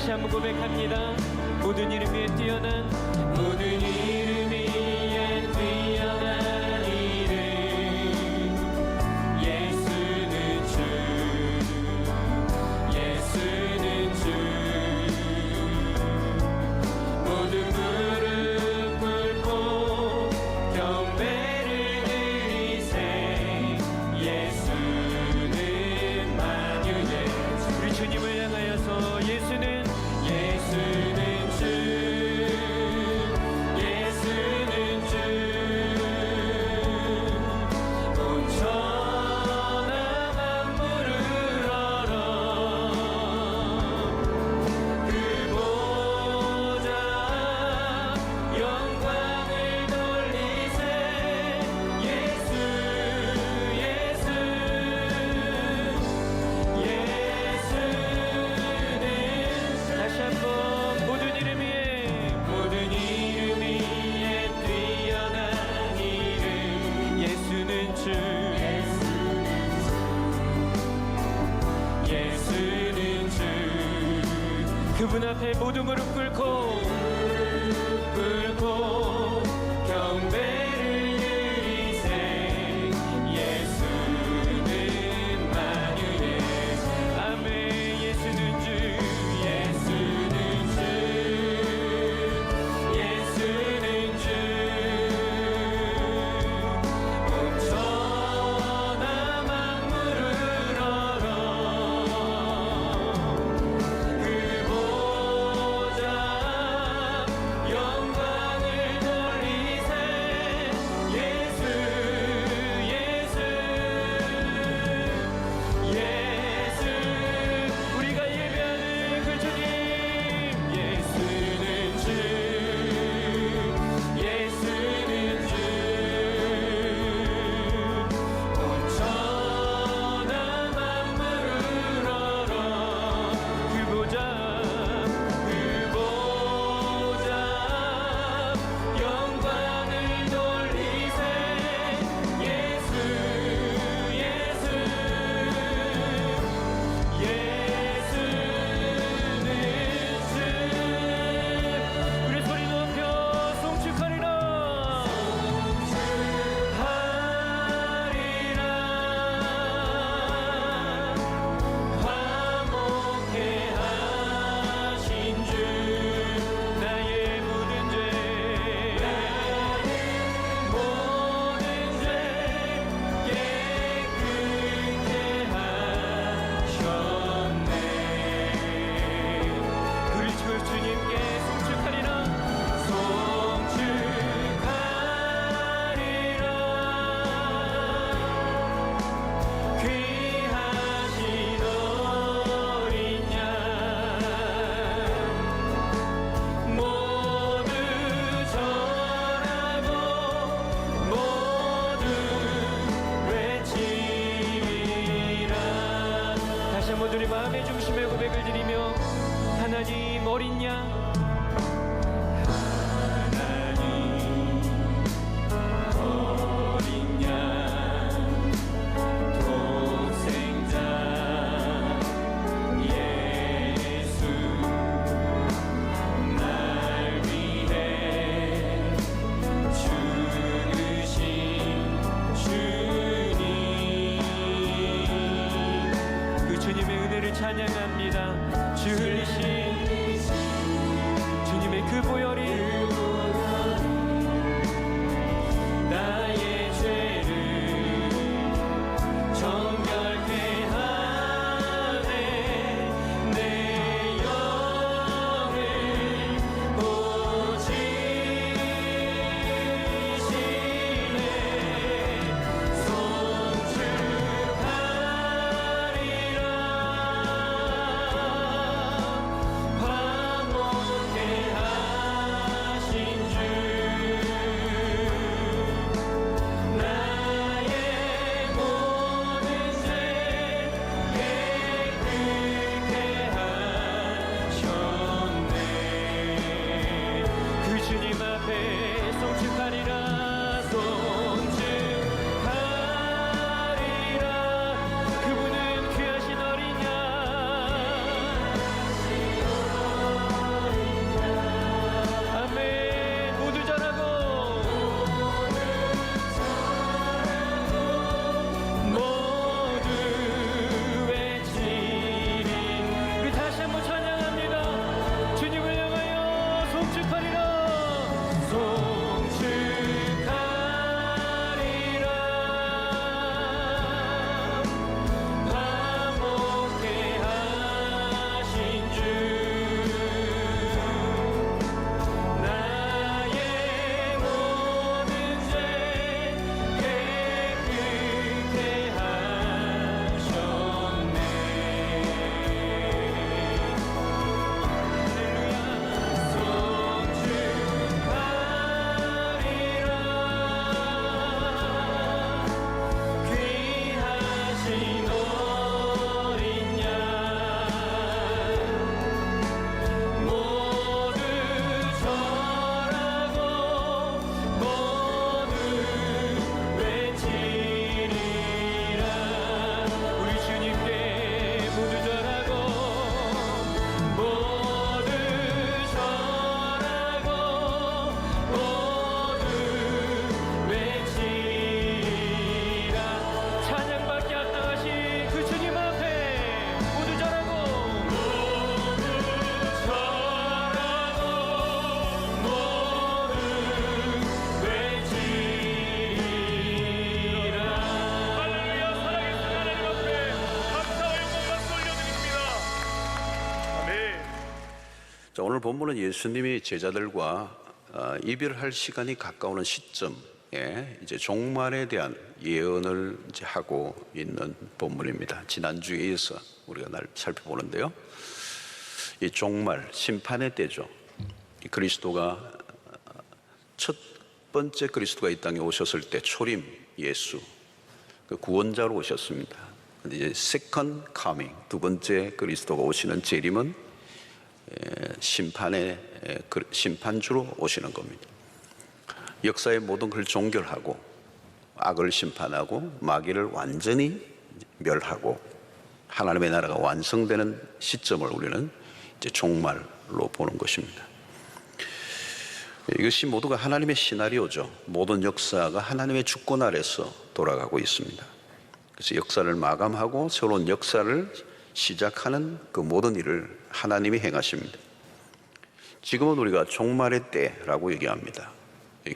다시 한번 고백합니다. 모든 이름 위에 뛰어난, 모든 이름 위에 뛰어난 이름 예수는 주, 예수는 주. 모든 무릎 꿇고 경배를 드리세. 예수는 만유의 우리 주님을 향하여서 예수는 주, 예수는 주. 온 천하 만물을 얼어 그 보좌 영광을 돌리세. 예수, 예수, 예수는 다시 한번 모든 이름 위에, 모든 이름 위에 뛰어난 이름 예수는 주, 예수는 주. 그분 앞에 모든 무릎 꿇고 경배를 드리세. 예수는 만유의 아멘. 예수는 주, 예수는 주, 예수는 주. 온 천하 만물을 얼어 그 보좌 영광을 돌리세. 예수, 예수, 예수. 우리가 예배하는 그 주님. 예수는 주, 예수는 주. 온 천하 만물을 얼어 그 보좌 영광을 돌리세. 예수, 예수, 예수는 주. 우리 소리 높여 송축하리라. 하리라. 화목해 하신 주. 나의 모든 죄 깨끗게 하셨네. 우리 주 주님께 송축하리라. 송축하리라. 귀하신 어린 양 모두 전하고 모두 외치리라. 다시 한번 우리 마음의 중심에 고백을 드리며 하나님 어린 양, 하나님 어린 양 독생자 예수 날 위해 죽으신 주님. 그 주님의 은혜를 찬양합니다. 주신 자, 오늘 본문은 예수님이 제자들과 이별할 시간이 가까우는 시점에 이제 종말에 대한 예언을 이제 하고 있는 본문입니다. 지난주에 이어서 우리가 살펴보는데요. 이 종말, 심판의 때죠. 이 그리스도가 첫 번째 그리스도가 이 땅에 오셨을 때 초림 예수, 그 구원자로 오셨습니다. 근데 이제 second coming, 두 번째 그리스도가 오시는 재림은 심판주로 오시는 겁니다. 역사의 모든 걸 종결하고 악을 심판하고 마귀를 완전히 멸하고 하나님의 나라가 완성되는 시점을 우리는 이제 종말로 보는 것입니다. 이것이 모두가 하나님의 시나리오죠. 모든 역사가 하나님의 주권 아래서 돌아가고 있습니다. 그래서 역사를 마감하고 새로운 역사를 시작하는 그 모든 일을 하나님이 행하십니다. 지금은 우리가 종말의 때라고 얘기합니다.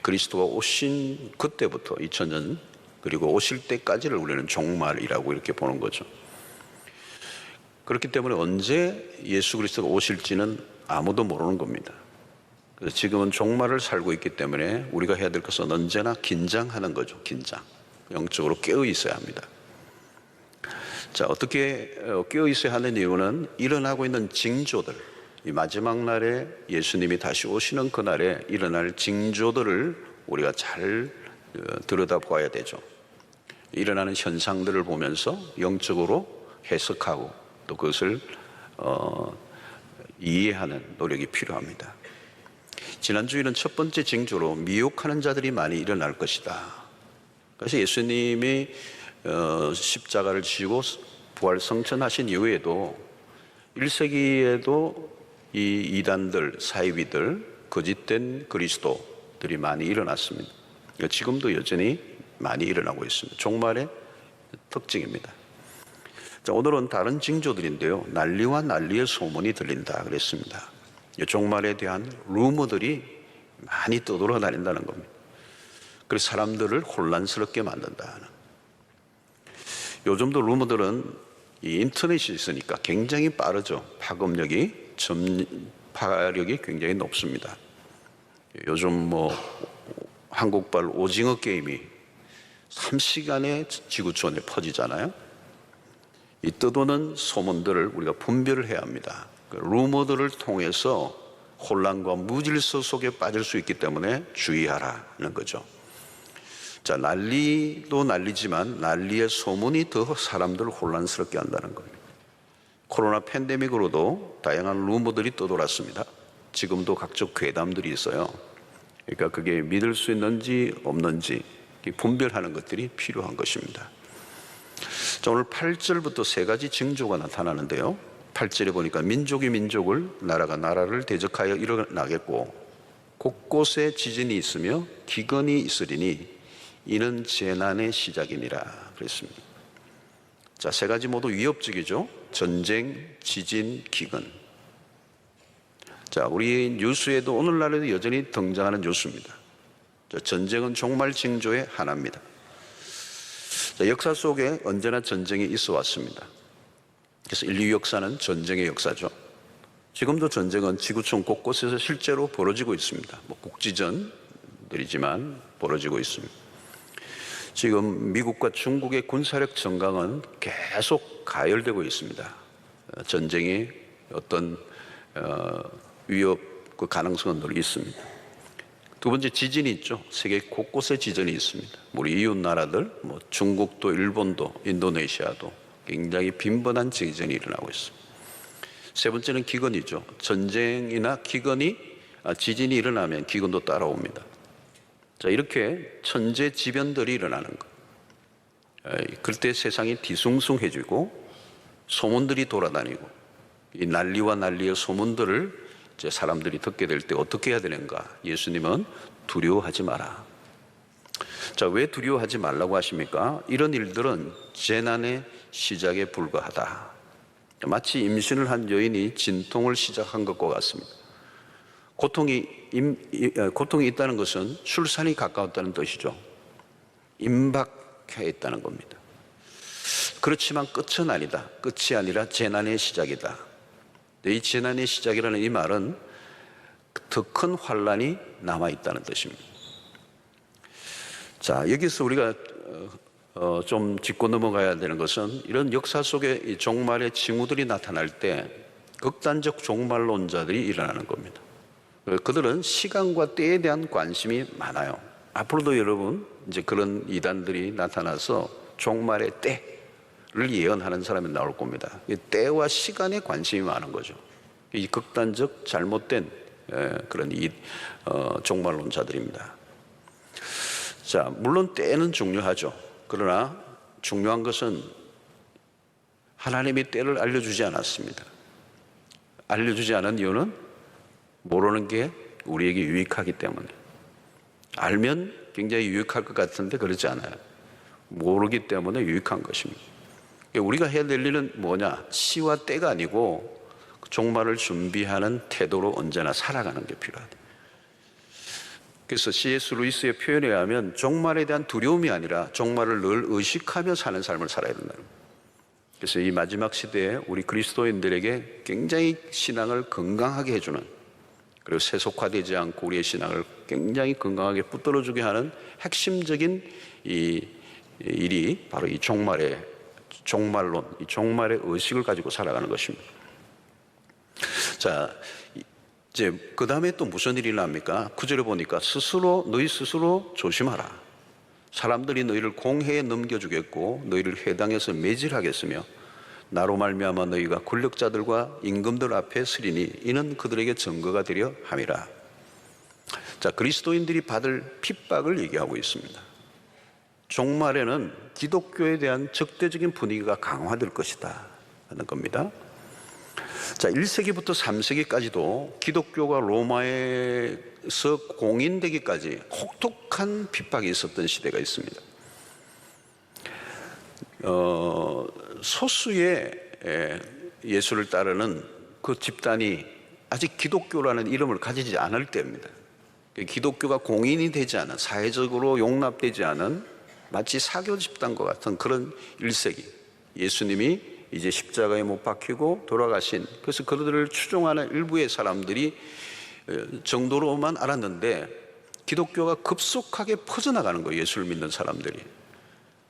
그리스도가 오신 그때부터 2000년 그리고 오실 때까지를 우리는 종말이라고 이렇게 보는 거죠. 그렇기 때문에 언제 예수 그리스도가 오실지는 아무도 모르는 겁니다. 그래서 지금은 종말을 살고 있기 때문에 우리가 해야 될 것은 언제나 긴장하는 거죠. 긴장. 영적으로 깨어 있어야 합니다. 자, 어떻게 깨어 있어야 하는 이유는 일어나고 있는 징조들, 이 마지막 날에 예수님이 다시 오시는 그날에 일어날 징조들을 우리가 잘 들여다봐야 되죠. 일어나는 현상들을 보면서 영적으로 해석하고 또 그것을 이해하는 노력이 필요합니다. 지난주에는 첫 번째 징조로 미혹하는 자들이 많이 일어날 것이다. 그래서 예수님이 십자가를 지고 부활 성천하신 이후에도 1세기에도 이 이단들, 사이비들, 거짓된 그리스도들이 많이 일어났습니다. 지금도 여전히 많이 일어나고 있습니다. 종말의 특징입니다. 자, 오늘은 다른 징조들인데요. 난리와 난리의 소문이 들린다 그랬습니다. 종말에 대한 루머들이 많이 떠돌아다닌다는 겁니다. 그래서 사람들을 혼란스럽게 만든다는. 요즘도 루머들은 이 인터넷이 있으니까 굉장히 빠르죠. 파급력이, 전파력이 굉장히 높습니다. 요즘 한국발 오징어 게임이 3시간에 지구촌에 퍼지잖아요. 이 떠도는 소문들을 우리가 분별을 해야 합니다. 루머들을 통해서 혼란과 무질서 속에 빠질 수 있기 때문에 주의하라는 거죠. 자, 난리도 난리지만 난리의 소문이 더 사람들을 혼란스럽게 한다는 겁니다. 코로나 팬데믹으로도 다양한 루머들이 떠돌았습니다. 지금도 각종 괴담들이 있어요. 그러니까 그게 믿을 수 있는지 없는지 분별하는 것들이 필요한 것입니다. 자, 오늘 8절부터 세 가지 징조가 나타나는데요. 8절에 보니까 민족이 민족을, 나라가 나라를 대적하여 일어나겠고 곳곳에 지진이 있으며 기근이 있으리니 이는 재난의 시작이니라 그랬습니다. 자, 세 가지 모두 위협적이죠. 전쟁, 지진, 기근. 자, 우리 뉴스에도 오늘날에도 여전히 등장하는 뉴스입니다. 자, 전쟁은 종말 징조의 하나입니다. 자, 역사 속에 언제나 전쟁이 있어 왔습니다. 그래서 인류 역사는 전쟁의 역사죠. 지금도 전쟁은 지구촌 곳곳에서 실제로 벌어지고 있습니다. 국지전들이지만 벌어지고 있습니다. 지금 미국과 중국의 군사력 전강은 계속 가열되고 있습니다. 전쟁이 어떤 위협 그 가능성은 늘 있습니다. 두 번째, 지진이 있죠. 세계 곳곳에 지진이 있습니다. 우리 이웃 나라들, 중국도, 일본도, 인도네시아도 굉장히 빈번한 지진이 일어나고 있습니다. 세 번째는 기근이죠. 전쟁이나 지진이 일어나면 기근도 따라옵니다. 자, 이렇게 천재지변들이 일어나는 것. 그럴 때 세상이 뒤숭숭해지고 소문들이 돌아다니고 이 난리와 난리의 소문들을 이제 사람들이 듣게 될 때 어떻게 해야 되는가? 예수님은 두려워하지 마라. 자, 왜 두려워하지 말라고 하십니까? 이런 일들은 재난의 시작에 불과하다. 마치 임신을 한 여인이 진통을 시작한 것과 같습니다. 고통이 있다는 것은 출산이 가까웠다는 뜻이죠. 임박해 있다는 겁니다. 그렇지만 끝은 아니다. 끝이 아니라 재난의 시작이다. 이 재난의 시작이라는 이 말은 더 큰 환란이 남아 있다는 뜻입니다. 자, 여기서 우리가 좀 짚고 넘어가야 되는 것은 이런 역사 속에 이 종말의 징후들이 나타날 때 극단적 종말론자들이 일어나는 겁니다. 그들은 시간과 때에 대한 관심이 많아요. 앞으로도 여러분 이제 그런 이단들이 나타나서 종말의 때를 예언하는 사람이 나올 겁니다. 때와 시간에 관심이 많은 거죠. 이 극단적 잘못된 그런 종말론자들입니다. 자, 물론 때는 중요하죠. 그러나 중요한 것은 하나님이 때를 알려주지 않았습니다. 알려주지 않은 이유는 모르는 게 우리에게 유익하기 때문에. 알면 굉장히 유익할 것 같은데 그렇지 않아요. 모르기 때문에 유익한 것입니다. 우리가 해야 될 일은 뭐냐? 시와 때가 아니고 종말을 준비하는 태도로 언제나 살아가는 게 필요하다. 그래서 C.S. 루이스의 표현에 의하면 종말에 대한 두려움이 아니라 종말을 늘 의식하며 사는 삶을 살아야 된다는 거예요. 그래서 이 마지막 시대에 우리 그리스도인들에게 굉장히 신앙을 건강하게 해주는, 그리고 세속화되지 않고 우리의 신앙을 굉장히 건강하게 붙들어주게 하는 핵심적인 이 일이 바로 이 종말론, 이 종말의 의식을 가지고 살아가는 것입니다. 자, 이제 그 다음에 또 무슨 일이 납니까? 9절에 보니까 너희 스스로 조심하라. 사람들이 너희를 공회에 넘겨주겠고 너희를 회당에서 매질하겠으며 나로 말미암아 너희가 권력자들과 임금들 앞에 서리니 이는 그들에게 증거가 되려 함이라. 자, 그리스도인들이 받을 핍박을 얘기하고 있습니다. 종말에는 기독교에 대한 적대적인 분위기가 강화될 것이다 하는 겁니다. 자, 1세기부터 3세기까지도 기독교가 로마에서 공인되기까지 혹독한 핍박이 있었던 시대가 있습니다. 소수의 예수를 따르는 그 집단이 아직 기독교라는 이름을 가지지 않을 때입니다. 기독교가 공인이 되지 않은, 사회적으로 용납되지 않은 마치 사교 집단과 같은 그런 1세기, 예수님이 이제 십자가에 못 박히고 돌아가신, 그래서 그들을 추종하는 일부의 사람들이 정도로만 알았는데 기독교가 급속하게 퍼져나가는 거예요. 예수를 믿는 사람들이.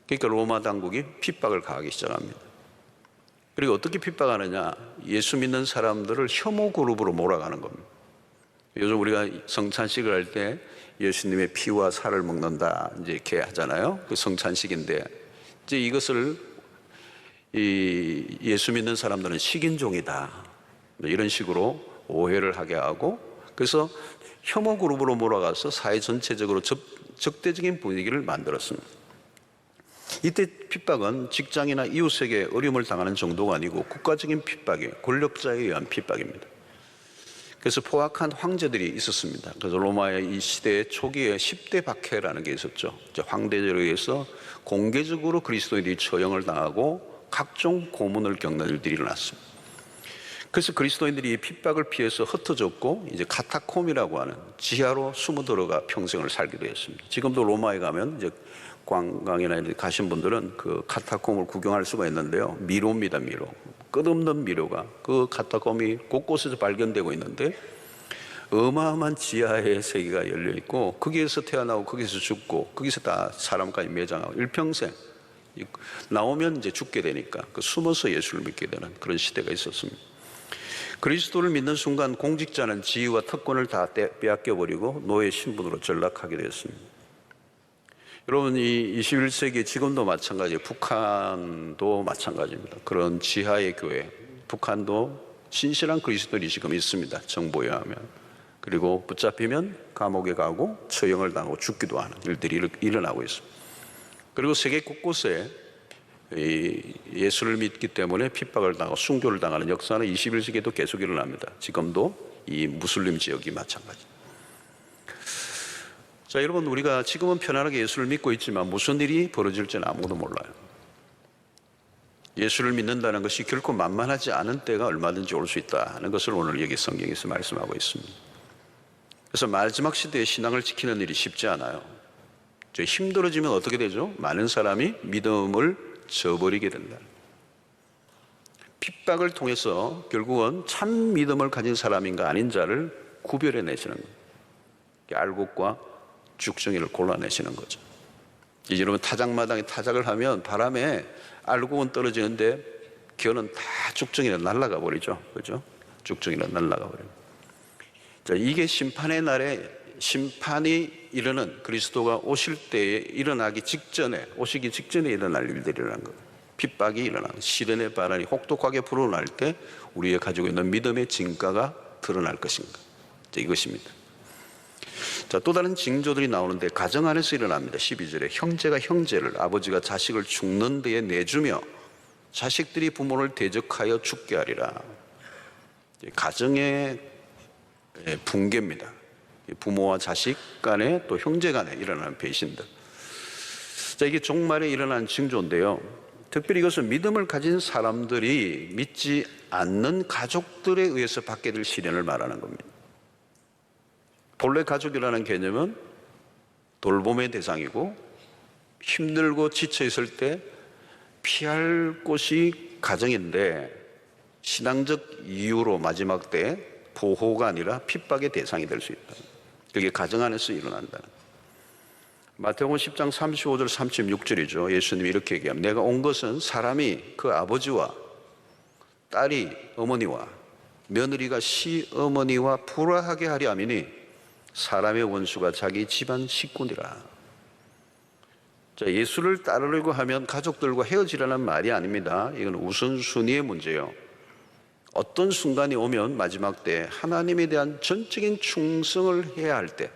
그러니까 로마 당국이 핍박을 가하기 시작합니다. 그리고 어떻게 핍박하느냐? 예수 믿는 사람들을 혐오 그룹으로 몰아가는 겁니다. 요즘 우리가 성찬식을 할 때 예수님의 피와 살을 먹는다 이제 이렇게 하잖아요. 그 성찬식인데 이제 이것을 예수 믿는 사람들은 식인종이다 이런 식으로 오해를 하게 하고, 그래서 혐오 그룹으로 몰아가서 사회 전체적으로 적대적인 분위기를 만들었습니다. 이때 핍박은 직장이나 이웃에게 어려움을 당하는 정도가 아니고 국가적인 핍박이, 권력자에 의한 핍박입니다. 그래서 포악한 황제들이 있었습니다. 그래서 로마의 이 시대 초기에 10대 박해라는 게 있었죠. 황제들에 의해서 공개적으로 그리스도인들이 처형을 당하고 각종 고문을 겪는 일들이 일어났습니다. 그래서 그리스도인들이 이 핍박을 피해서 흩어졌고 이제 카타콤이라고 하는 지하로 숨어 들어가 평생을 살기도 했습니다. 지금도 로마에 가면 이제 관광이나 이렇게 가신 분들은 그 카타콤을 구경할 수가 있는데요. 미로입니다, 미로. 끝없는 미로가 그 카타콤이 곳곳에서 발견되고 있는데 어마어마한 지하의 세계가 열려 있고 거기에서 태어나고 거기서 죽고 거기서 다 사람까지 매장하고 일평생 나오면 이제 죽게 되니까 그 숨어서 예수를 믿게 되는 그런 시대가 있었습니다. 그리스도를 믿는 순간 공직자는 지위와 특권을 다 빼앗겨버리고 노예 신분으로 전락하게 되었습니다. 여러분, 이 21세기 지금도 마찬가지예요. 북한도 마찬가지입니다. 그런 지하의 교회, 북한도 신실한 그리스도인이 지금 있습니다. 정보에 의하면. 그리고 붙잡히면 감옥에 가고 처형을 당하고 죽기도 하는 일들이 일어나고 있습니다. 그리고 세계 곳곳에 예수를 믿기 때문에 핍박을 당하고 순교를 당하는 역사는 21세기에도 계속 일어납니다. 지금도 이 무슬림 지역이 마찬가지. 자, 여러분, 우리가 지금은 편안하게 예수를 믿고 있지만 무슨 일이 벌어질지는 아무도 몰라요. 예수를 믿는다는 것이 결코 만만하지 않은 때가 얼마든지 올 수 있다는 것을 오늘 여기 성경에서 말씀하고 있습니다. 그래서 마지막 시대의 신앙을 지키는 일이 쉽지 않아요. 힘들어지면 어떻게 되죠? 많은 사람이 믿음을 저버리게 된다. 핍박을 통해서 결국은 참 믿음을 가진 사람인가 아닌 자를 구별해내시는 거예요. 알곡과 죽정이를 골라내시는 거죠. 이제 여러분 타작마당에 타작을 하면 바람에 알곡은 떨어지는데 겨는 다 죽정이는 날아가 버리죠. 그죠? 죽정이는 날아가 버려요. 자, 이게 심판의 날에 심판이 이르는 그리스도가 오실 때에 일어나기 직전에, 오시기 직전에 일어날 일들이라는 거예요. 핍박이 일어나는, 시련의 바람이 혹독하게 불어날 때 우리가 가지고 있는 믿음의 진가가 드러날 것인가. 자, 이것입니다. 자, 또 다른 징조들이 나오는데 가정 안에서 일어납니다. 12절에 형제가 형제를, 아버지가 자식을 죽는 데에 내주며 자식들이 부모를 대적하여 죽게 하리라. 가정의 붕괴입니다. 부모와 자식 간에 또 형제 간에 일어나는 배신들. 자, 이게 종말에 일어난 징조인데요. 특별히 이것은 믿음을 가진 사람들이 믿지 않는 가족들에 의해서 받게 될 시련을 말하는 겁니다. 본래 가족이라는 개념은 돌봄의 대상이고 힘들고 지쳐 있을 때 피할 곳이 가정인데 신앙적 이유로 마지막 때 보호가 아니라 핍박의 대상이 될 수 있다. 그게 가정 안에서 일어난다. 마태복음 10장 35절 36절이죠. 예수님이 이렇게 얘기합니다. 내가 온 것은 사람이 그 아버지와 딸이 어머니와 며느리가 시어머니와 불화하게 하려 함이니 사람의 원수가 자기 집안 식구니라. 자, 예수를 따르려고 하면 가족들과 헤어지라는 말이 아닙니다. 이건 우선순위의 문제예요. 어떤 순간이 오면 마지막 때 하나님에 대한 전적인 충성을 해야 할 때,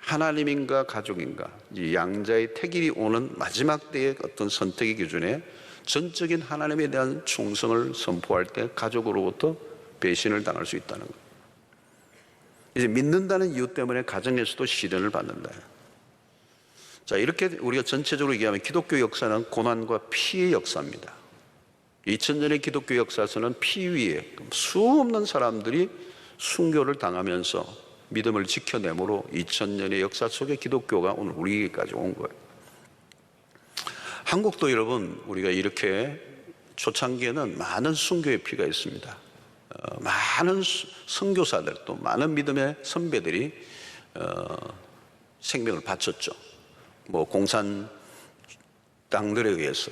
하나님인가 가족인가, 이 양자의 택일이 오는 마지막 때의 어떤 선택의 기준에 전적인 하나님에 대한 충성을 선포할 때 가족으로부터 배신을 당할 수 있다는 거예요. 이제 믿는다는 이유 때문에 가정에서도 시련을 받는다. 자, 이렇게 우리가 전체적으로 얘기하면 기독교 역사는 고난과 피의 역사입니다. 2000년의 기독교 역사에서는 피 위에 수없는 사람들이 순교를 당하면서 믿음을 지켜내므로 2000년의 역사 속에 기독교가 오늘 우리에게까지 온 거예요. 한국도 여러분, 우리가 이렇게 초창기에는 많은 순교의 피가 있습니다. 많은 선교사들, 또 많은 믿음의 선배들이 생명을 바쳤죠. 뭐 공산당들에 의해서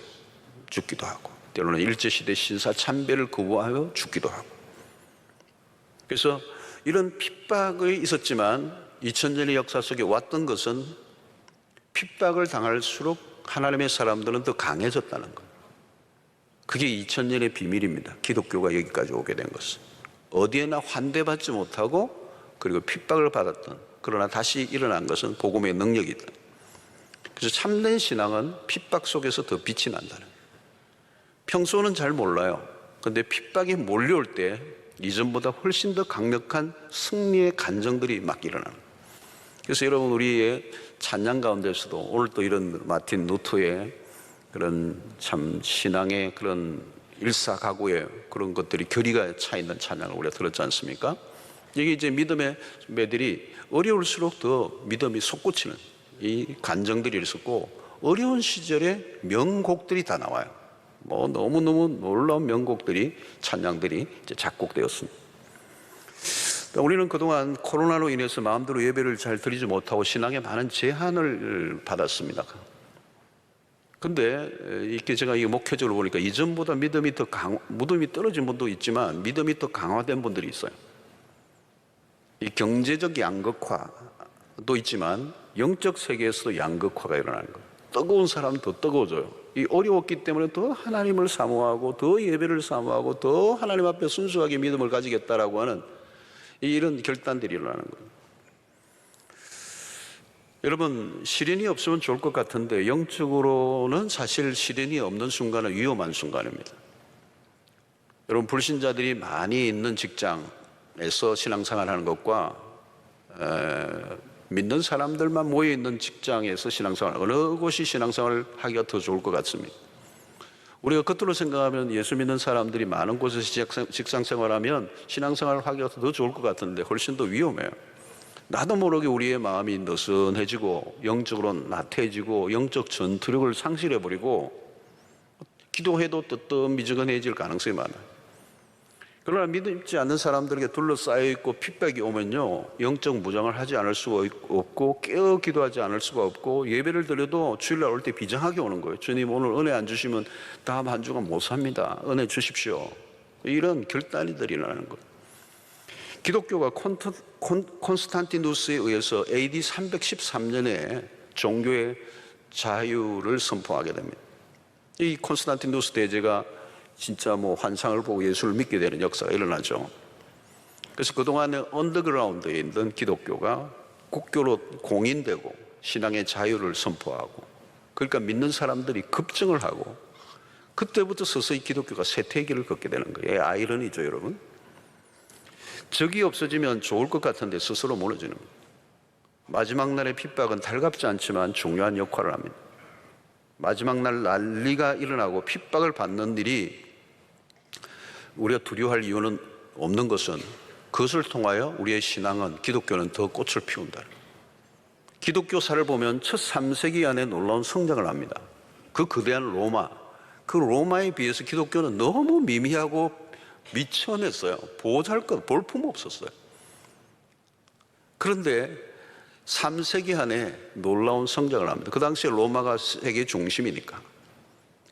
죽기도 하고, 때로는 일제시대 신사 참배를 거부하여 죽기도 하고. 그래서 이런 핍박이 있었지만 2000년의 역사 속에 왔던 것은 핍박을 당할수록 하나님의 사람들은 더 강해졌다는 것. 그게 2000년의 비밀입니다. 기독교가 여기까지 오게 된 것은. 어디에나 환대받지 못하고 그리고 핍박을 받았던, 그러나 다시 일어난 것은 복음의 능력이다. 그래서 참된 신앙은 핍박 속에서 더 빛이 난다는 거예요. 평소는 잘 몰라요. 그런데 핍박이 몰려올 때 이전보다 훨씬 더 강력한 승리의 간정들이 막 일어나는 거예요. 그래서 여러분, 우리의 찬양 가운데서도 오늘 또 이런 마틴 루터의 그런 참 신앙의 그런 일사각오의 그런 것들이 결의가 차 있는 찬양을 우리가 들었지 않습니까? 이게 이제 믿음의 매들이 어려울수록 더 믿음이 솟구치는 이 간정들이 있었고, 어려운 시절에 명곡들이 다 나와요. 뭐 너무너무 놀라운 명곡들이, 찬양들이 이제 작곡되었습니다. 우리는 그동안 코로나로 인해서 마음대로 예배를 잘 드리지 못하고 신앙에 많은 제한을 받았습니다. 근데 이렇게 제가 이 목회적으로 보니까 이전보다 믿음이 떨어진 분도 있지만 믿음이 더 강화된 분들이 있어요. 이 경제적 양극화도 있지만 영적 세계에서도 양극화가 일어나는 거예요. 뜨거운 사람은 더 뜨거워져요. 이 어려웠기 때문에 더 하나님을 사모하고 더 예배를 사모하고 더 하나님 앞에 순수하게 믿음을 가지겠다라고 하는 이런 결단들이 일어나는 거예요. 여러분, 시련이 없으면 좋을 것 같은데 영적으로는 사실 시련이 없는 순간은 위험한 순간입니다. 여러분, 불신자들이 많이 있는 직장에서 신앙생활하는 것과 믿는 사람들만 모여있는 직장에서 신앙생활, 어느 곳이 신앙생활을 하기가 더 좋을 것 같습니다. 우리가 겉으로 생각하면 예수 믿는 사람들이 많은 곳에서 직장생활하면 신앙생활을 하기가 더 좋을 것 같은데 훨씬 더 위험해요. 나도 모르게 우리의 마음이 느슨해지고 영적으로 나태해지고 영적 전투력을 상실해버리고 기도해도 뜨뜻미지근해질 가능성이 많아요. 그러나 믿지 않는 사람들에게 둘러싸여 있고 핍박이 오면요, 영적 무장을 하지 않을 수가 없고 깨어 기도하지 않을 수가 없고 예배를 드려도 주일날 올 때 비장하게 오는 거예요. 주님 오늘 은혜 안 주시면 다음 한 주간 못 삽니다. 은혜 주십시오. 이런 결단이들이 일어나는 거예요. 기독교가 콘스탄티누스에 의해서 AD 313년에 종교의 자유를 선포하게 됩니다. 이 콘스탄티누스 대제가 진짜 뭐 환상을 보고 예수를 믿게 되는 역사가 일어나죠. 그래서 그동안에 언더그라운드에 있던 기독교가 국교로 공인되고 신앙의 자유를 선포하고, 그러니까 믿는 사람들이 급증을 하고, 그때부터 서서히 기독교가 쇠퇴기를 걷게 되는 거예요. 아이러니죠, 여러분. 적이 없어지면 좋을 것 같은데 스스로 무너지는 거예요. 마지막 날의 핍박은 달갑지 않지만 중요한 역할을 합니다. 마지막 날 난리가 일어나고 핍박을 받는 일이 우리가 두려워할 이유는 없는 것은 그것을 통하여 우리의 신앙은, 기독교는 더 꽃을 피운다. 기독교사를 보면 첫 3세기 안에 놀라운 성장을 합니다. 그 거대한 로마, 그 로마에 비해서 기독교는 너무 미미하고 미천했어요. 보잘것, 볼품 없었어요. 그런데 3세기 안에 놀라운 성장을 합니다. 그 당시에 로마가 세계 중심이니까.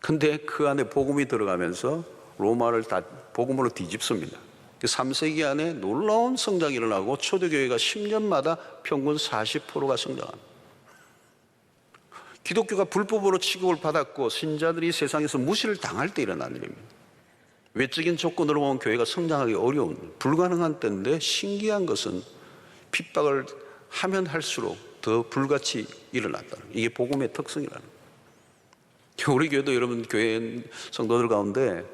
근데 그 안에 복음이 들어가면서 로마를 다 복음으로 뒤집습니다. 3세기 안에 놀라운 성장이 일어나고 초대교회가 10년마다 평균 40%가 성장합니다. 기독교가 불법으로 취급을 받았고 신자들이 세상에서 무시를 당할 때 일어난 일입니다. 외적인 조건으로 보면 교회가 성장하기 어려운, 불가능한 때인데 신기한 것은 핍박을 하면 할수록 더 불같이 일어났다는, 이게 복음의 특성이라는 거예요. 우리 교회도 여러분 교회 성도들 가운데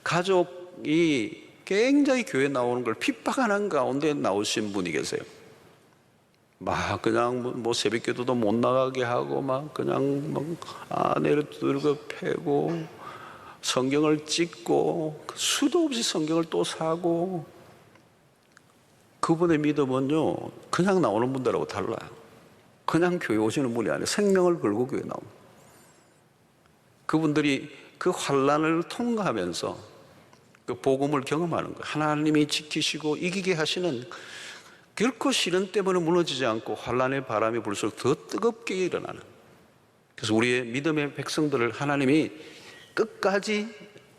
가족이 굉장히 교회 나오는 걸 핍박하는 가운데 나오신 분이 계세요. 막 그냥 뭐 새벽 기도도 못 나가게 하고 막 그냥 막 아내를 두들겨 패고 성경을 찍고 수도 없이 성경을 또 사고. 그분의 믿음은요 그냥 나오는 분들하고 달라요. 그냥 교회 오시는 분이 아니에요. 생명을 걸고 교회 나옵니다. 그분들이 그 환난을 통과하면서 그 복음을 경험하는 거예요. 하나님이 지키시고 이기게 하시는, 결코 시련 때문에 무너지지 않고 환난의 바람이 불수록 더 뜨겁게 일어나는. 그래서 우리의 믿음의 백성들을 하나님이 끝까지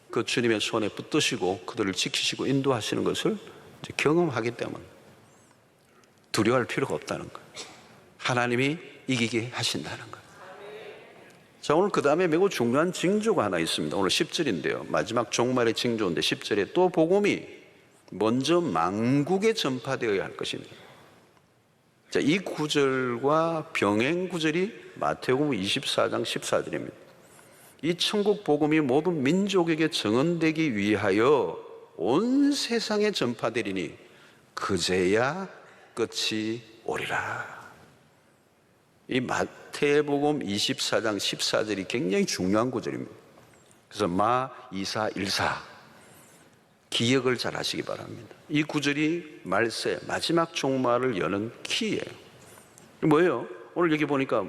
그 주님의 손에 붙드시고 그들을 지키시고 인도하시는 것을 이제 경험하기 때문에 두려워할 필요가 없다는 거예요. 하나님이 이기게 하신다는 거예요. 자, 오늘 그 다음에 매우 중요한 징조가 하나 있습니다. 오늘 10절인데요. 마지막 종말의 징조인데 10절에 또 복음이 먼저 만국에 전파되어야 할 것입니다. 자, 이 구절과 병행 구절이 마태복음 24장 14절입니다. 이 천국 복음이 모든 민족에게 증언되기 위하여 온 세상에 전파되리니 그제야 끝이 오리라. 이 마태복음 24장 14절이 굉장히 중요한 구절입니다. 그래서 마, 이사, 일사 기억을 잘 하시기 바랍니다. 이 구절이 말세, 마지막 종말을 여는 키예요. 뭐예요? 오늘 여기 보니까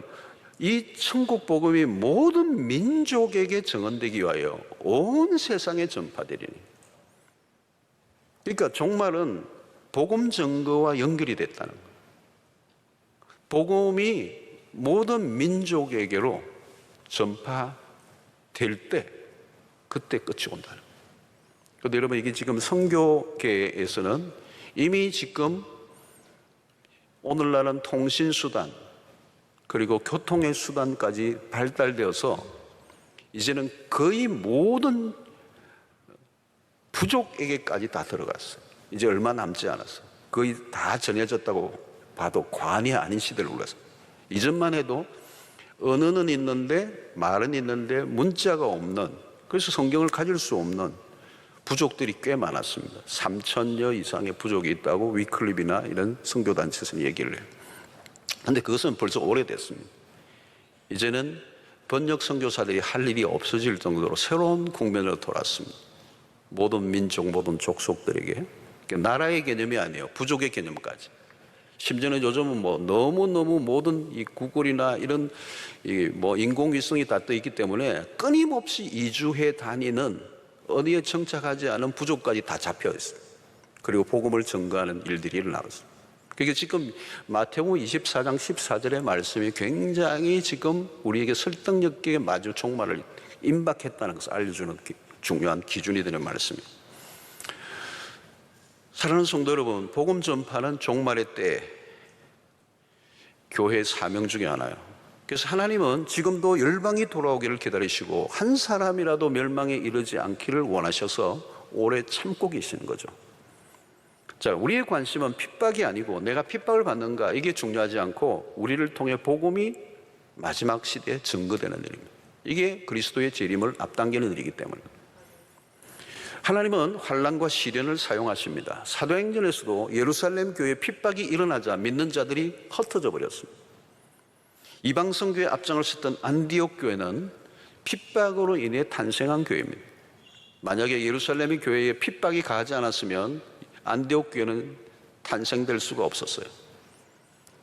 이 천국 복음이 모든 민족에게 증언되기 위하여 온 세상에 전파되리니. 그러니까 종말은 복음 증거와 연결이 됐다는 거예요. 복음이 모든 민족에게로 전파될 때 그때 끝이 온다는 거예요. 그런데 여러분 이게 지금 선교계에서는 이미 지금 오늘날은 통신수단 그리고 교통의 수단까지 발달되어서 이제는 거의 모든 부족에게까지 다 들어갔어요. 이제 얼마 남지 않았어요. 거의 다 전해졌다고 봐도 과언이 아닌 시대를 우렸어요. 이전만 해도 언어는 있는데 말은 있는데 문자가 없는, 그래서 성경을 가질 수 없는 부족들이 꽤 많았습니다. 3,000여 이상의 부족이 있다고 위클립이나 이런 선교단체에서는 얘기를 해요. 그런데 그것은 벌써 오래됐습니다. 이제는 번역 선교사들이 할 일이 없어질 정도로 새로운 국면으로 돌아왔습니다. 모든 민족, 모든 족속들에게. 나라의 개념이 아니에요. 부족의 개념까지. 심지어는 요즘은 뭐 너무너무 모든 이 구글이나 이런 뭐 인공위성이 다 떠 있기 때문에 끊임없이 이주해 다니는 어디에 정착하지 않은 부족까지 다 잡혀 있어요. 그리고 복음을 전가하는 일들이 일어나서. 그게 지금 마태복음 24장 14절의 말씀이 굉장히 지금 우리에게 설득력 있게 마주 종말을 임박했다는 것을 알려주는 중요한 기준이 되는 말씀입니다. 사랑하는 성도 여러분, 복음 전파는 종말의 때 교회의 사명 중에 하나예요. 그래서 하나님은 지금도 열방이 돌아오기를 기다리시고 한 사람이라도 멸망에 이르지 않기를 원하셔서 오래 참고 계시는 거죠. 자, 우리의 관심은 핍박이 아니고 내가 핍박을 받는가 이게 중요하지 않고 우리를 통해 복음이 마지막 시대에 증거되는 일입니다. 이게 그리스도의 재림을 앞당기는 일이기 때문에 하나님은 환난과 시련을 사용하십니다. 사도행전에서도 예루살렘 교회에 핍박이 일어나자 믿는 자들이 흩어져 버렸습니다. 이방 선교의 앞장을 섰던 안디옥 교회는 핍박으로 인해 탄생한 교회입니다. 만약에 예루살렘의 교회에 핍박이 가하지 않았으면 안디옥 교회는 탄생될 수가 없었어요.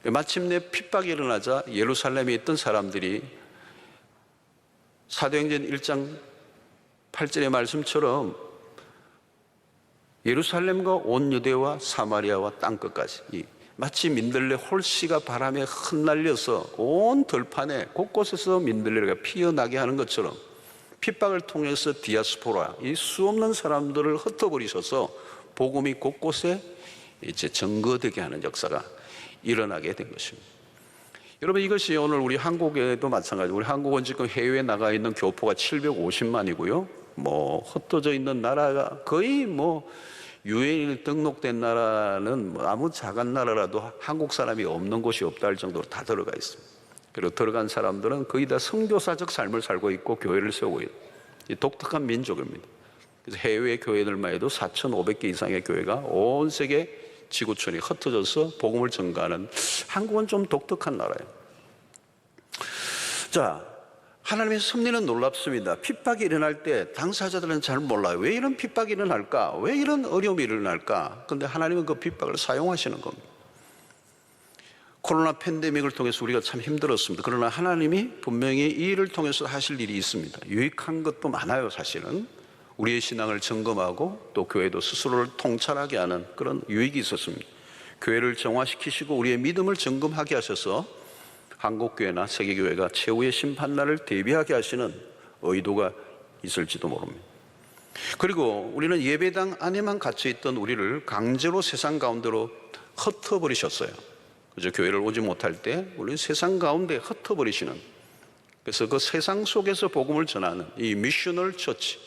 마침내 핍박이 일어나자 예루살렘에 있던 사람들이 사도행전 1장 8절의 말씀처럼 예루살렘과 온 유대와 사마리아와 땅끝까지 마치 민들레 홀씨가 바람에 흩날려서 온 들판에 곳곳에서 민들레가 피어나게 하는 것처럼 핍박을 통해서 디아스포라, 이 수없는 사람들을 흩어버리셔서 복음이 곳곳에 이제 증거되게 하는 역사가 일어나게 된 것입니다. 여러분, 이것이 오늘 우리 한국에도 마찬가지고, 우리 한국은 지금 해외에 나가 있는 교포가 750만이고요. 흩어져 있는 나라가 거의 유엔에 등록된 나라는 아무 작은 나라라도 한국 사람이 없는 곳이 없다 할 정도로 다 들어가 있습니다. 그리고 들어간 사람들은 거의 다 선교사적 삶을 살고 있고 교회를 세우고 있는 이 독특한 민족입니다. 그래서 해외 교회들만 해도 4,500개 이상의 교회가 온 세계 지구촌이 흩어져서 복음을 전가하는, 한국은 좀 독특한 나라예요. 자, 하나님의 섭리는 놀랍습니다. 핍박이 일어날 때 당사자들은 잘 몰라요. 왜 이런 핍박이 일어날까? 왜 이런 어려움이 일어날까? 그런데 하나님은 그 핍박을 사용하시는 겁니다. 코로나 팬데믹을 통해서 우리가 참 힘들었습니다. 그러나 하나님이 분명히 이 일을 통해서 하실 일이 있습니다. 유익한 것도 많아요. 사실은 우리의 신앙을 점검하고 또 교회도 스스로를 통찰하게 하는 그런 유익이 있었습니다. 교회를 정화시키시고 우리의 믿음을 점검하게 하셔서 한국교회나 세계교회가 최후의 심판날을 대비하게 하시는 의도가 있을지도 모릅니다. 그리고 우리는 예배당 안에만 갇혀있던 우리를 강제로 세상 가운데로 흩어버리셨어요. 그죠? 교회를 오지 못할 때 우리는 세상 가운데 흩어버리시는, 그래서 그 세상 속에서 복음을 전하는 이 미셔널 처치,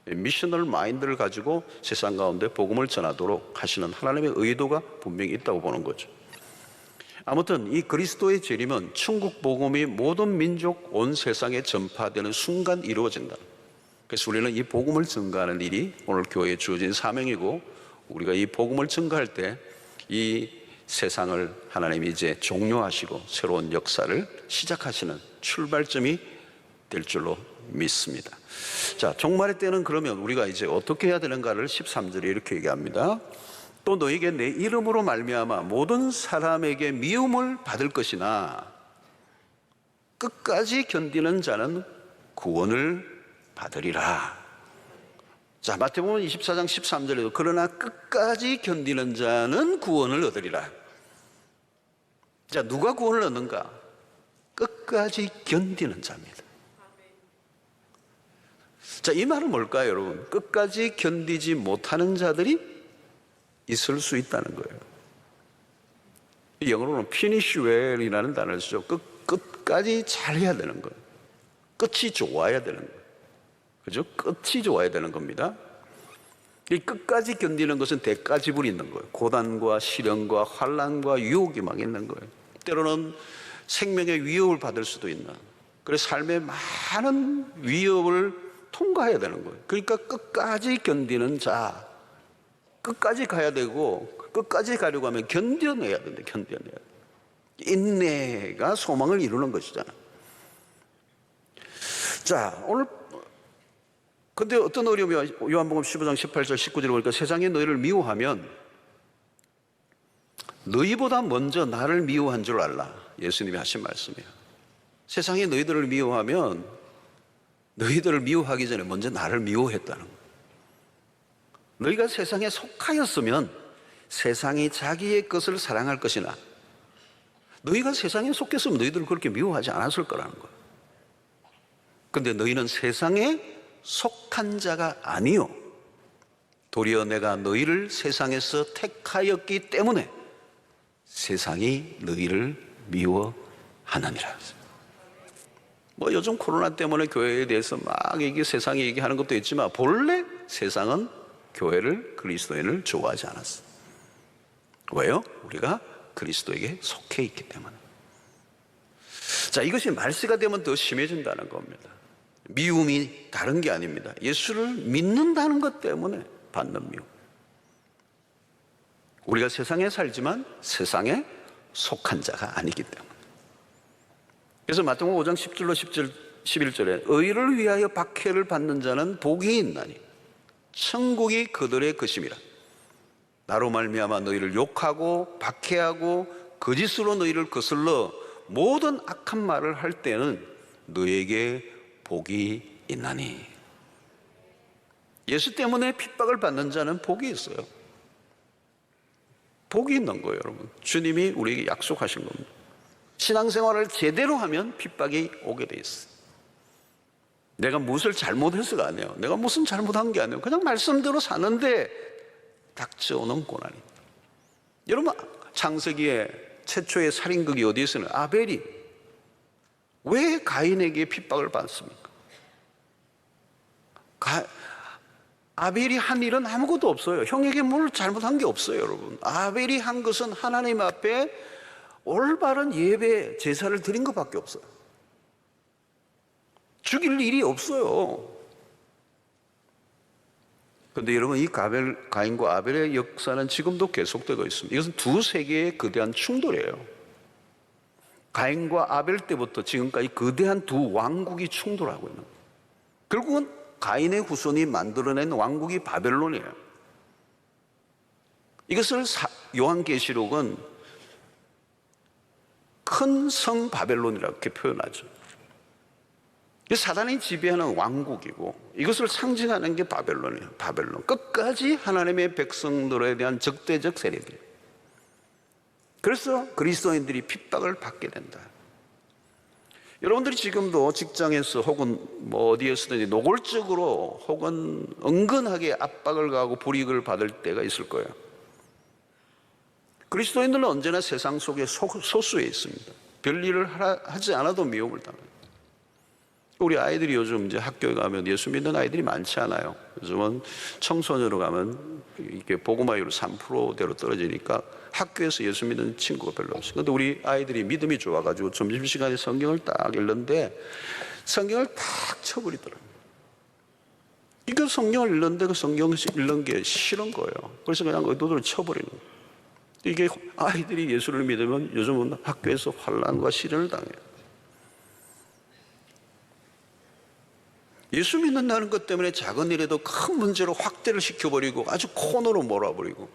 미셔널 마인드를 가지고 세상 가운데 복음을 전하도록 하시는 하나님의 의도가 분명히 있다고 보는 거죠. 아무튼 이 그리스도의 재림은 천국 복음이 모든 민족 온 세상에 전파되는 순간 이루어진다. 그래서 우리는 이 복음을 전가하는 일이 오늘 교회에 주어진 사명이고, 우리가 이 복음을 전가할 때 이 세상을 하나님이 이제 종료하시고 새로운 역사를 시작하시는 출발점이 될 줄로 믿습니다. 자, 종말의 때는 그러면 우리가 이제 어떻게 해야 되는가를 13절에 이렇게 얘기합니다. 또 너에게 내 이름으로 말미암아 모든 사람에게 미움을 받을 것이나 끝까지 견디는 자는 구원을 받으리라. 자, 마태복음 24장 13절에도 그러나 끝까지 견디는 자는 구원을 얻으리라. 자, 누가 구원을 얻는가? 끝까지 견디는 자입니다. 자, 이 말은 뭘까요, 여러분? 끝까지 견디지 못하는 자들이 있을 수 있다는 거예요. 영어로는 finish well이라는 단어를 쓰죠. 끝까지 잘해야 되는 거예요. 끝이 좋아야 되는 거예요. 그죠? 끝이 좋아야 되는 겁니다. 이 끝까지 견디는 것은 대가지불이 있는 거예요. 고난과 시련과 환난과 유혹이 막 있는 거예요. 때로는 생명의 위협을 받을 수도 있는, 그래서 삶의 많은 위협을 통과해야 되는 거예요. 그러니까 끝까지 견디는 자, 끝까지 가야 되고, 끝까지 가려고 하면 견뎌내야 된다. 견뎌내야 돼. 인내가 소망을 이루는 것이잖아. 자, 오늘 근데 어떤 어려움이, 요한복음 15장 18절 19절에 보니까 세상이 너희를 미워하면 너희보다 먼저 나를 미워한 줄 알라. 예수님이 하신 말씀이에요. 세상이 너희들을 미워하면 너희들을 미워하기 전에 먼저 나를 미워했다는 거예요. 너희가 세상에 속하였으면 세상이 자기의 것을 사랑할 것이나 너희가 세상에 속했으면 너희들을 그렇게 미워하지 않았을 거라는 거예요. 근데 너희는 세상에 속한 자가 아니요 도리어 내가 너희를 세상에서 택하였기 때문에 세상이 너희를 미워하느니라. 뭐 요즘 코로나 때문에 교회에 대해서 막 세상이 얘기하는 것도 있지만 본래 세상은 교회를, 그리스도인을 좋아하지 않았어. 왜요? 우리가 그리스도에게 속해 있기 때문에. 자, 이것이 말세가 되면 더 심해진다는 겁니다. 미움이 다른 게 아닙니다. 예수를 믿는다는 것 때문에 받는 미움. 우리가 세상에 살지만 세상에 속한 자가 아니기 때문에. 그래서 마태복음 5장 10절로 11절에 의를 위하여 박해를 받는 자는 복이 있나니 천국이 그들의 것임이라. 나로 말미암아 너희를 욕하고 박해하고 거짓으로 너희를 거슬러 모든 악한 말을 할 때는 너희에게 복이 있나니. 예수 때문에 핍박을 받는 자는 복이 있어요. 복이 있는 거예요, 여러분. 주님이 우리에게 약속하신 겁니다. 신앙생활을 제대로 하면 핍박이 오게 돼 있어요. 내가 무엇을 잘못해서가 아니에요. 내가 무슨 잘못한 게 아니에요. 그냥 말씀대로 사는데 닥쳐오는 고난이. 여러분, 창세기에 최초의 살인극이 어디에 있어요? 아벨이 왜 가인에게 핍박을 받습니까? 아벨이 한 일은 아무것도 없어요. 형에게 뭘 잘못한 게 없어요, 여러분. 아벨이 한 것은 하나님 앞에 올바른 예배 제사를 드린 것밖에 없어요. 죽일 일이 없어요. 그런데 여러분, 이 가인과 아벨의 역사는 지금도 계속되고 있습니다. 이것은 두 세계의 거대한 충돌이에요. 가인과 아벨 때부터 지금까지 거대한 두 왕국이 충돌하고 있는 거예요. 결국은 가인의 후손이 만들어낸 왕국이 바벨론이에요. 이것을 요한계시록은 큰 성 바벨론이라고 이렇게 표현하죠. 사단이 지배하는 왕국이고 이것을 상징하는 게 바벨론이에요. 바벨론. 끝까지 하나님의 백성들에 대한 적대적 세력이에요. 그래서 그리스도인들이 핍박을 받게 된다. 여러분들이 지금도 직장에서 혹은 뭐 어디에서든지 노골적으로 혹은 은근하게 압박을 가하고 불이익을 받을 때가 있을 거예요. 그리스도인들은 언제나 세상 속에 소수에 있습니다. 별일을 하지 않아도 미움을 당해요. 우리 아이들이 요즘 이제 학교에 가면 예수 믿는 아이들이 많지 않아요. 요즘은 청소년으로 가면 이게 복음화율 3%대로 떨어지니까 학교에서 예수 믿는 친구가 별로 없어요. 그런데 우리 아이들이 믿음이 좋아가지고 점심시간에 성경을 딱 읽는데 성경을 딱 쳐버리더라고요. 이거 성경을 읽는데 그 성경을 읽는 게 싫은 거예요. 그래서 그냥 의도대로 쳐버리는 거예요. 이게 아이들이 예수를 믿으면 요즘은 학교에서 환난과 시련을 당해요. 예수 믿는다는 것 때문에 작은 일에도 큰 문제로 확대를 시켜버리고 아주 코너로 몰아버리고.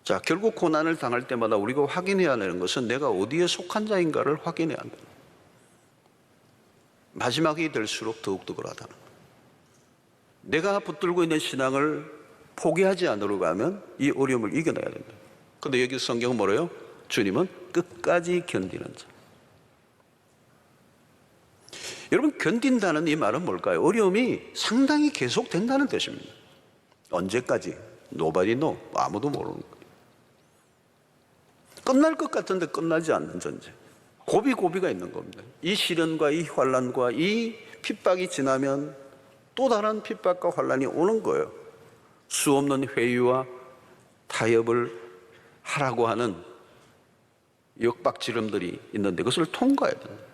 자, 결국 고난을 당할 때마다 우리가 확인해야 하는 것은 내가 어디에 속한 자인가를 확인해야 한다. 마지막이 될수록 더욱 그러하다는 거예요. 내가 붙들고 있는 신앙을 포기하지 않으려고 하면 이 어려움을 이겨내야 된다. 그런데 여기 성경은 뭐래요? 주님은 끝까지 견디는 자. 여러분, 견딘다는 이 말은 뭘까요? 어려움이 상당히 계속된다는 뜻입니다. 언제까지? Nobody know. 아무도 모르는 거예요. 끝날 것 같은데 끝나지 않는 전쟁. 고비가 있는 겁니다. 이 시련과 이 환난과 이 핍박이 지나면 또 다른 핍박과 환난이 오는 거예요. 수없는 회유와 타협을 하라고 하는 역박지름들이 있는데 그것을 통과해야 됩니다.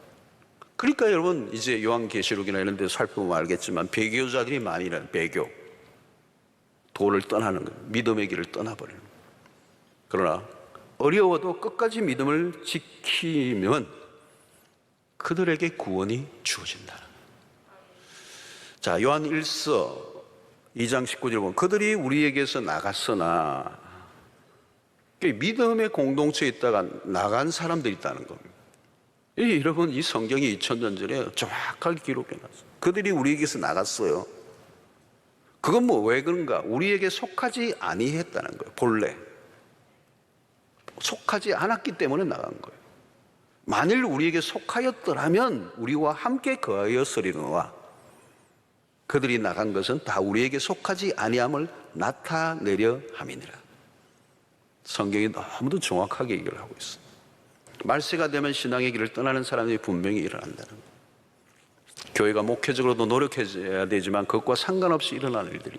그러니까 여러분, 이제 요한계시록이나 이런 데 살펴보면 알겠지만 배교자들이 많이 일어나요. 배교. 도를 떠나는 거예요. 믿음의 길을 떠나버리는 거예요. 그러나 어려워도 끝까지 믿음을 지키면 그들에게 구원이 주어진다. 자, 요한 1서 2장 19절 보면 그들이 우리에게서 나갔으나 믿음의 공동체에 있다가 나간 사람들이 있다는 겁니다. 여러분, 이 성경이 2000년 전에 정확하게 기록해 놨어요. 그들이 우리에게서 나갔어요. 그건 뭐 왜 그런가? 우리에게 속하지 아니했다는 거예요. 본래 속하지 않았기 때문에 나간 거예요. 만일 우리에게 속하였더라면 우리와 함께 거하였으리노라. 그들이 나간 것은 다 우리에게 속하지 아니함을 나타내려 함이니라. 성경이 너무도 정확하게 얘기를 하고 있어요. 말세가 되면 신앙의 길을 떠나는 사람들이 분명히 일어난다는 거예요. 교회가 목회적으로도 노력해야 되지만 그것과 상관없이 일어나는 일들이.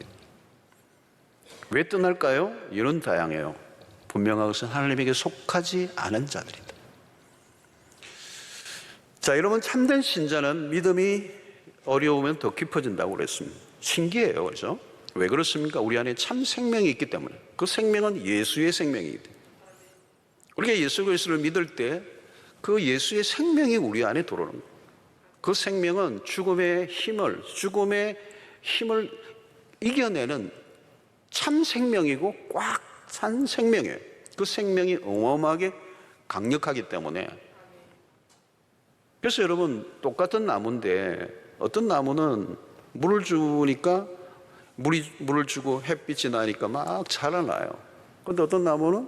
왜 떠날까요? 이유는 다양해요. 분명한 것은 하나님에게 속하지 않은 자들이다. 자, 여러분, 참된 신자는 믿음이 어려우면 더 깊어진다고 그랬습니다. 신기해요, 그렇죠? 왜 그렇습니까? 우리 안에 참 생명이 있기 때문에. 그 생명은 예수의 생명이기 때문에. 우리가 예수 그리스도를 믿을 때 그 예수의 생명이 우리 안에 들어오는 거예요. 그 생명은 죽음의 힘을 이겨내는 참 생명이고 꽉 찬 생명이에요. 그 생명이 어마어마하게 강력하기 때문에. 그래서 여러분, 똑같은 나무인데 어떤 나무는 물을 주니까 물을 주고 햇빛이 나니까 막 자라나요. 그런데 어떤 나무는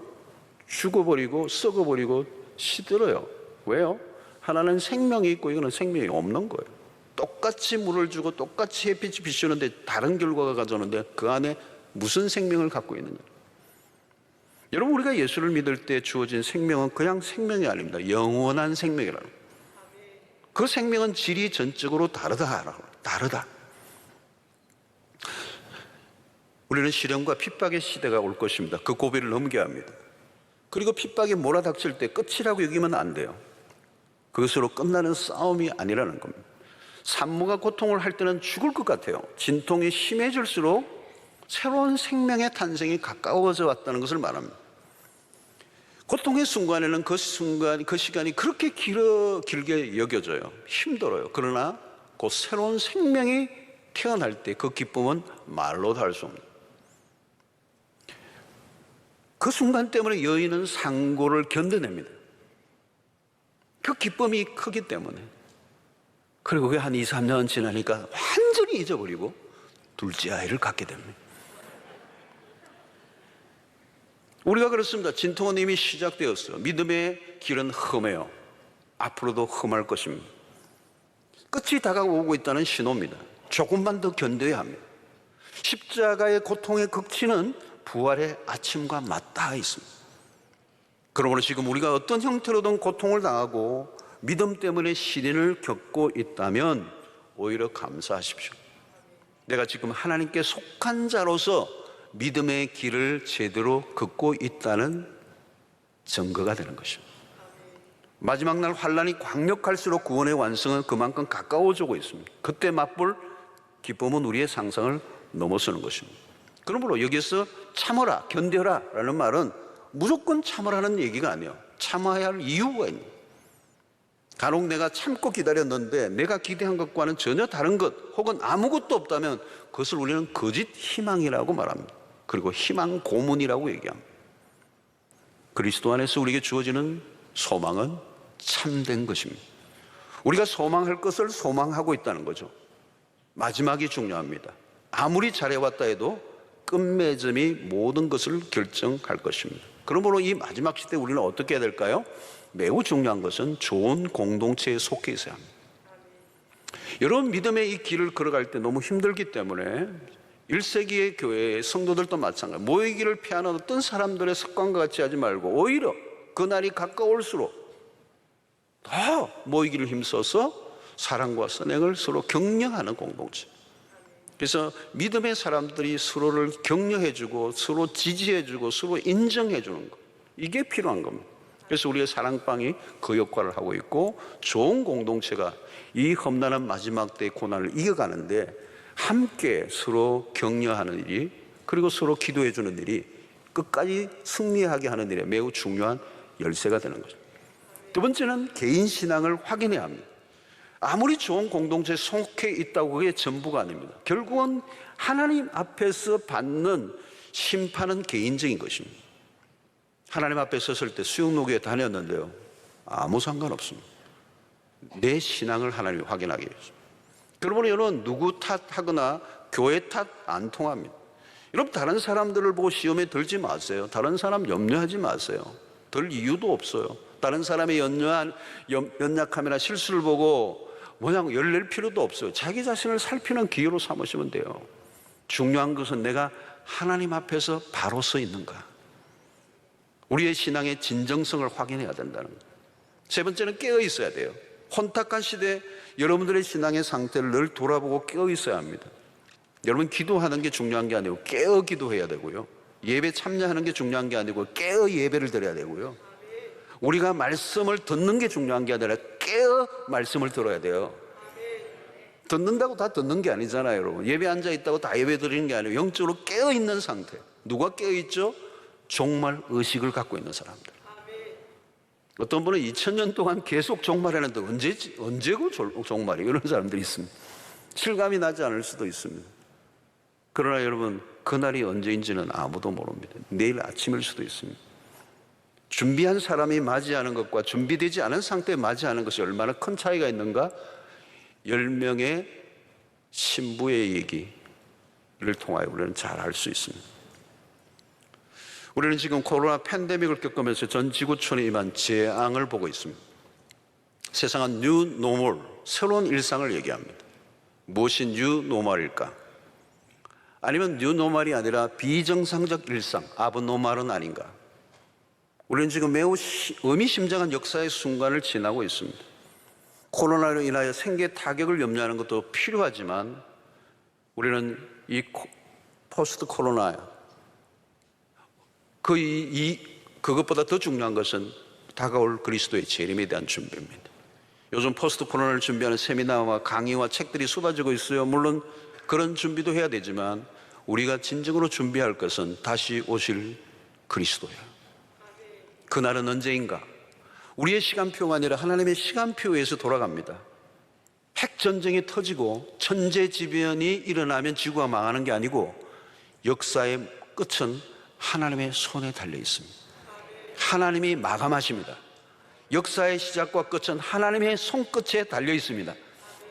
죽어버리고 썩어버리고 시들어요. 왜요? 하나는 생명이 있고 이거는 생명이 없는 거예요. 똑같이 물을 주고 똑같이 햇빛이 비추는데 다른 결과가 가져오는데 그 안에 무슨 생명을 갖고 있느냐. 여러분, 우리가 예수를 믿을 때 주어진 생명은 그냥 생명이 아닙니다. 영원한 생명이라는 거예요. 그 생명은 질이 전적으로 다르다. 우리는 시련과 핍박의 시대가 올 것입니다. 그 고비를 넘겨야 합니다. 그리고 핍박이 몰아닥칠 때 끝이라고 여기면 안 돼요. 그것으로 끝나는 싸움이 아니라는 겁니다. 산모가 고통을 할 때는 죽을 것 같아요. 진통이 심해질수록 새로운 생명의 탄생이 가까워져 왔다는 것을 말합니다. 고통의 순간에는 그 시간이 그렇게 길게 여겨져요. 힘들어요. 그러나 곧 새로운 생명이 태어날 때 그 기쁨은 말로도 할 수 없는. 그 순간 때문에 여인은 상고를 견뎌냅니다. 그 기쁨이 크기 때문에. 그리고 그게 한 2, 3년 지나니까 완전히 잊어버리고 둘째 아이를 갖게 됩니다. 우리가 그렇습니다. 진통은 이미 시작되었어요. 믿음의 길은 험해요. 앞으로도 험할 것입니다. 끝이 다가오고 있다는 신호입니다. 조금만 더 견뎌야 합니다. 십자가의 고통의 극치는 부활의 아침과 맞닿아 있습니다. 그러므로 지금 우리가 어떤 형태로든 고통을 당하고 믿음 때문에 시련을 겪고 있다면 오히려 감사하십시오. 내가 지금 하나님께 속한 자로서 믿음의 길을 제대로 걷고 있다는 증거가 되는 것입니다. 마지막 날 환란이 강력할수록 구원의 완성은 그만큼 가까워지고 있습니다. 그때 맛볼 기쁨은 우리의 상상을 넘어서는 것입니다. 그러므로 여기서 참어라, 견뎌라 라는 말은 무조건 참으라는 얘기가 아니에요. 참아야 할 이유가 있는 거예요. 간혹 내가 참고 기다렸는데 내가 기대한 것과는 전혀 다른 것 혹은 아무것도 없다면 그것을 우리는 거짓 희망이라고 말합니다. 그리고 희망 고문이라고 얘기합니다. 그리스도 안에서 우리에게 주어지는 소망은 참된 것입니다. 우리가 소망할 것을 소망하고 있다는 거죠. 마지막이 중요합니다. 아무리 잘해왔다 해도 끝맺음이 모든 것을 결정할 것입니다. 그러므로 이 마지막 시대에 우리는 어떻게 해야 될까요? 매우 중요한 것은 좋은 공동체에 속해 있어야 합니다. 여러분, 믿음의 이 길을 걸어갈 때 너무 힘들기 때문에 1세기의 교회의 성도들도 마찬가지, 모이기를 피하는 어떤 사람들의 습관과 같이 하지 말고 오히려 그날이 가까울수록 더 모이기를 힘써서 사랑과 선행을 서로 격려하는 공동체. 그래서 믿음의 사람들이 서로를 격려해주고 서로 지지해주고 서로 인정해주는 것, 이게 필요한 겁니다. 그래서 우리의 사랑방이 그 역할을 하고 있고, 좋은 공동체가 이 험난한 마지막 때의 고난을 이겨가는데 함께 서로 격려하는 일이, 그리고 서로 기도해주는 일이 끝까지 승리하게 하는 일에 매우 중요한 열쇠가 되는 거죠. 두 번째는 개인 신앙을 확인해야 합니다. 아무리 좋은 공동체에 속해 있다고 그게 전부가 아닙니다. 결국은 하나님 앞에서 받는 심판은 개인적인 것입니다. 하나님 앞에 섰을 때 수영록에 다녔는데요, 아무 상관없습니다. 내 신앙을 하나님이 확인하게 해주십니다. 그러므로 여러분, 누구 탓하거나 교회 탓 안 통합니다. 여러분, 다른 사람들을 보고 시험에 들지 마세요. 다른 사람 염려하지 마세요. 들 이유도 없어요. 다른 사람의 연약함이나 실수를 보고 뭐냐고 열낼 필요도 없어요. 자기 자신을 살피는 기회로 삼으시면 돼요. 중요한 것은 내가 하나님 앞에서 바로 서 있는가. 우리의 신앙의 진정성을 확인해야 된다는 거예요. 세 번째는 깨어 있어야 돼요. 혼탁한 시대에 여러분들의 신앙의 상태를 늘 돌아보고 깨어 있어야 합니다. 여러분, 기도하는 게 중요한 게 아니고 깨어 기도해야 되고요. 예배 참여하는 게 중요한 게 아니고 깨어 예배를 드려야 되고요. 우리가 말씀을 듣는 게 중요한 게 아니라 깨어 말씀을 들어야 돼요. 듣는다고 다 듣는 게 아니잖아요, 여러분. 예배 앉아 있다고 다 예배 드리는 게 아니고 영적으로 깨어 있는 상태. 누가 깨어 있죠? 종말 의식을 갖고 있는 사람들. 어떤 분은 2000년 동안 계속 종말하는데 언제고 종말이 이런 사람들이 있습니다. 실감이 나지 않을 수도 있습니다. 그러나 여러분, 그날이 언제인지는 아무도 모릅니다. 내일 아침일 수도 있습니다. 준비한 사람이 맞이하는 것과 준비되지 않은 상태에 맞이하는 것이 얼마나 큰 차이가 있는가? 10명의 신부의 얘기를 통하여 우리는 잘 알 수 있습니다. 우리는 지금 코로나 팬데믹을 겪으면서 전 지구촌에 임한 재앙을 보고 있습니다. 세상은 뉴 노멀, 새로운 일상을 얘기합니다. 무엇이 뉴 노멀일까? 아니면 뉴 노멀이 아니라 비정상적 일상, 아브노멀은 아닌가? 우리는 지금 매우 의미심장한 역사의 순간을 지나고 있습니다. 코로나로 인하여 생계 타격을 염려하는 것도 필요하지만 우리는 이 포스트 코로나, 그것보다 더 중요한 것은 다가올 그리스도의 재림에 대한 준비입니다. 요즘 포스트 코로나를 준비하는 세미나와 강의와 책들이 쏟아지고 있어요. 물론 그런 준비도 해야 되지만 우리가 진정으로 준비할 것은 다시 오실 그리스도예요. 그날은 언제인가? 우리의 시간표가 아니라 하나님의 시간표에서 돌아갑니다. 핵전쟁이 터지고 천재지변이 일어나면 지구가 망하는 게 아니고 역사의 끝은 하나님의 손에 달려 있습니다. 하나님이 마감하십니다. 역사의 시작과 끝은 하나님의 손끝에 달려 있습니다.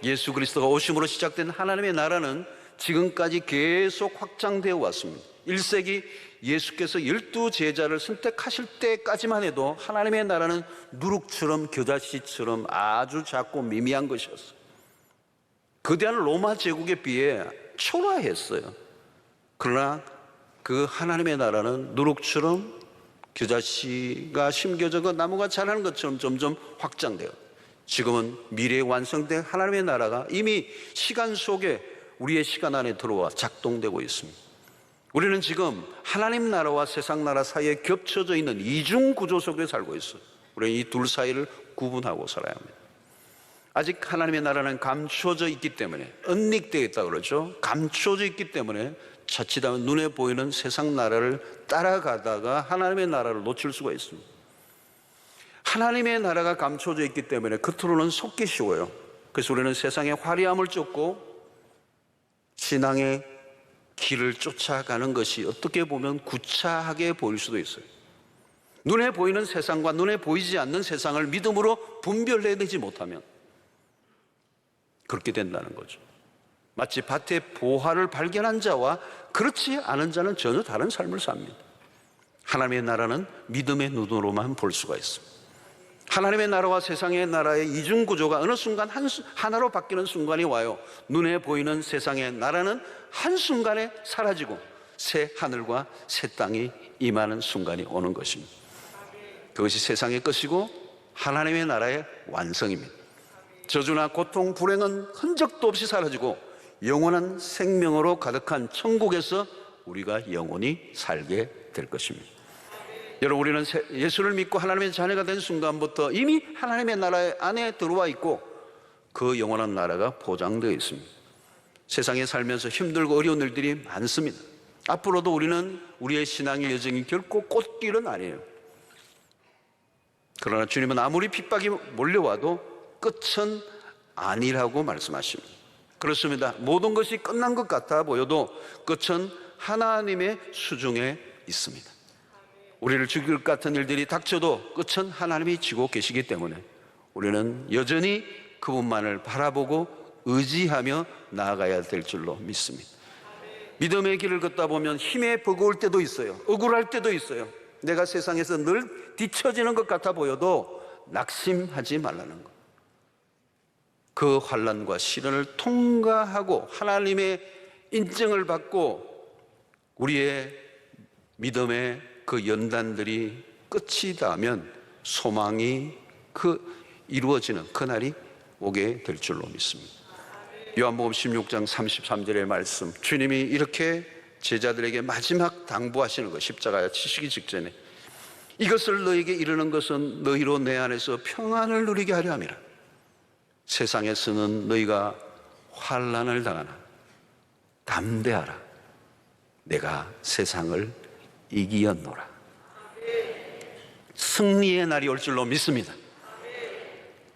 예수 그리스도가 오심으로 시작된 하나님의 나라는 지금까지 계속 확장되어 왔습니다. 1세기 예수께서 12제자를 선택하실 때까지만 해도 하나님의 나라는 누룩처럼 겨자씨처럼 아주 작고 미미한 것이었어요. 거대한 로마 제국에 비해 초라했어요. 그러나 그 하나님의 나라는 누룩처럼 겨자씨가 심겨져 그 나무가 자라는 것처럼 점점 확장돼요. 지금은 미래에 완성된 하나님의 나라가 이미 시간 속에 우리의 시간 안에 들어와 작동되고 있습니다. 우리는 지금 하나님 나라와 세상 나라 사이에 겹쳐져 있는 이중 구조 속에 살고 있어요. 우리는 이 둘 사이를 구분하고 살아야 합니다. 아직 하나님의 나라는 감추어져 있기 때문에, 은닉되어 있다 그러죠. 감추어져 있기 때문에 자칫하면 눈에 보이는 세상 나라를 따라가다가 하나님의 나라를 놓칠 수가 있습니다. 하나님의 나라가 감춰져 있기 때문에 겉으로는 속기 쉬워요. 그래서 우리는 세상의 화려함을 쫓고 신앙의 길을 쫓아가는 것이 어떻게 보면 구차하게 보일 수도 있어요. 눈에 보이는 세상과 눈에 보이지 않는 세상을 믿음으로 분별해내지 못하면 그렇게 된다는 거죠. 마치 밭에 보화를 발견한 자와 그렇지 않은 자는 전혀 다른 삶을 삽니다. 하나님의 나라는 믿음의 눈으로만 볼 수가 있습니다. 하나님의 나라와 세상의 나라의 이중 구조가 어느 순간 하나로 바뀌는 순간이 와요. 눈에 보이는 세상의 나라는 한순간에 사라지고 새 하늘과 새 땅이 임하는 순간이 오는 것입니다. 그것이 세상의 것이고 하나님의 나라의 완성입니다. 저주나 고통, 불행은 흔적도 없이 사라지고 영원한 생명으로 가득한 천국에서 우리가 영원히 살게 될 것입니다. 여러분, 우리는 예수를 믿고 하나님의 자녀가 된 순간부터 이미 하나님의 나라 안에 들어와 있고 그 영원한 나라가 보장되어 있습니다. 세상에 살면서 힘들고 어려운 일들이 많습니다. 앞으로도 우리는 우리의 신앙의 여정이 결코 꽃길은 아니에요. 그러나 주님은 아무리 핍박이 몰려와도 끝은 아니라고 말씀하십니다. 그렇습니다. 모든 것이 끝난 것 같아 보여도 끝은 하나님의 수중에 있습니다. 우리를 죽일 것 같은 일들이 닥쳐도 끝은 하나님이 지고 계시기 때문에 우리는 여전히 그분만을 바라보고 의지하며 나아가야 될 줄로 믿습니다. 믿음의 길을 걷다 보면 힘에 버거울 때도 있어요. 억울할 때도 있어요. 내가 세상에서 늘 뒤처지는 것 같아 보여도 낙심하지 말라는 것. 그 환난과 시련을 통과하고 하나님의 인정을 받고 우리의 믿음의 그 연단들이 끝이 나면 소망이 이루어지는 그날이 오게 될 줄로 믿습니다. 요한복음 16장 33절의 말씀, 주님이 이렇게 제자들에게 마지막 당부하시는 것, 십자가에 치시기 직전에 이것을 너에게 이르는 것은 너희로 내 안에서 평안을 누리게 하려 함이라. 세상에서는 너희가 환난을 당하나 담대하라. 내가 세상을 이기었노라. 승리의 날이 올 줄로 믿습니다.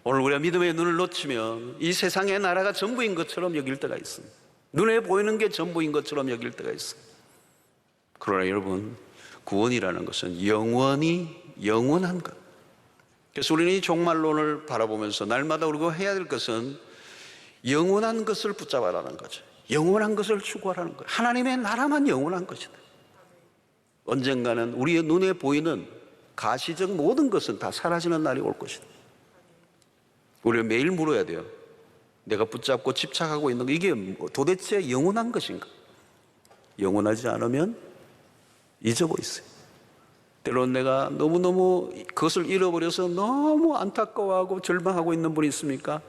오늘 우리가 믿음의 눈을 놓치면 이 세상의 나라가 전부인 것처럼 여길 때가 있습니다. 눈에 보이는 게 전부인 것처럼 여길 때가 있습니다. 그러나 여러분, 구원이라는 것은 영원한 것. 그래서 우리는 이 종말론을 바라보면서 날마다 우리가 해야 될 것은 영원한 것을 붙잡아라는 거죠. 영원한 것을 추구하라는 거예요. 하나님의 나라만 영원한 것이다. 언젠가는 우리의 눈에 보이는 가시적 모든 것은 다 사라지는 날이 올 것이다. 우리가 매일 물어야 돼요. 내가 붙잡고 집착하고 있는 거, 이게 도대체 영원한 것인가? 영원하지 않으면 잊어버 있어요. 때로는 내가 너무너무 그것을 잃어버려서 너무 안타까워하고 절망하고 있는 분이 있습니까?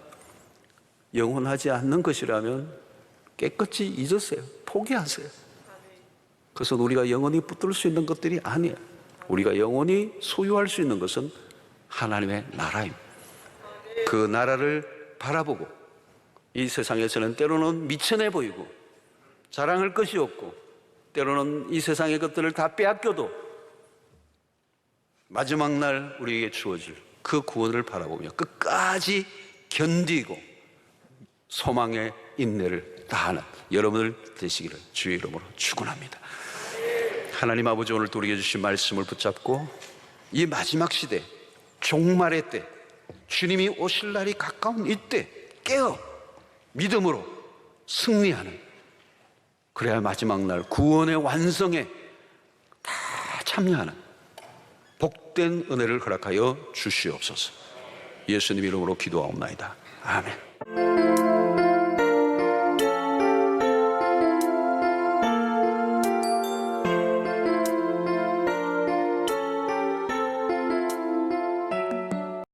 영원하지 않는 것이라면 깨끗이 잊으세요. 포기하세요. 그것은 우리가 영원히 붙들 수 있는 것들이 아니에요. 우리가 영원히 소유할 수 있는 것은 하나님의 나라입니다. 그 나라를 바라보고 이 세상에서는 때로는 미천해 보이고 자랑할 것이 없고 때로는 이 세상의 것들을 다 빼앗겨도 마지막 날 우리에게 주어질 그 구원을 바라보며 끝까지 견디고 소망의 인내를 다하는 여러분들 되시기를 주의 이름으로 축원합니다. 하나님 아버지, 오늘 우리에게 주신 말씀을 붙잡고 이 마지막 시대, 종말의 때, 주님이 오실 날이 가까운 이때 깨어 믿음으로 승리하는, 그래야 마지막 날 구원의 완성에 다 참여하는 복된 은혜를 허락하여 주시옵소서. 예수님 이름으로 기도하옵나이다. 아멘.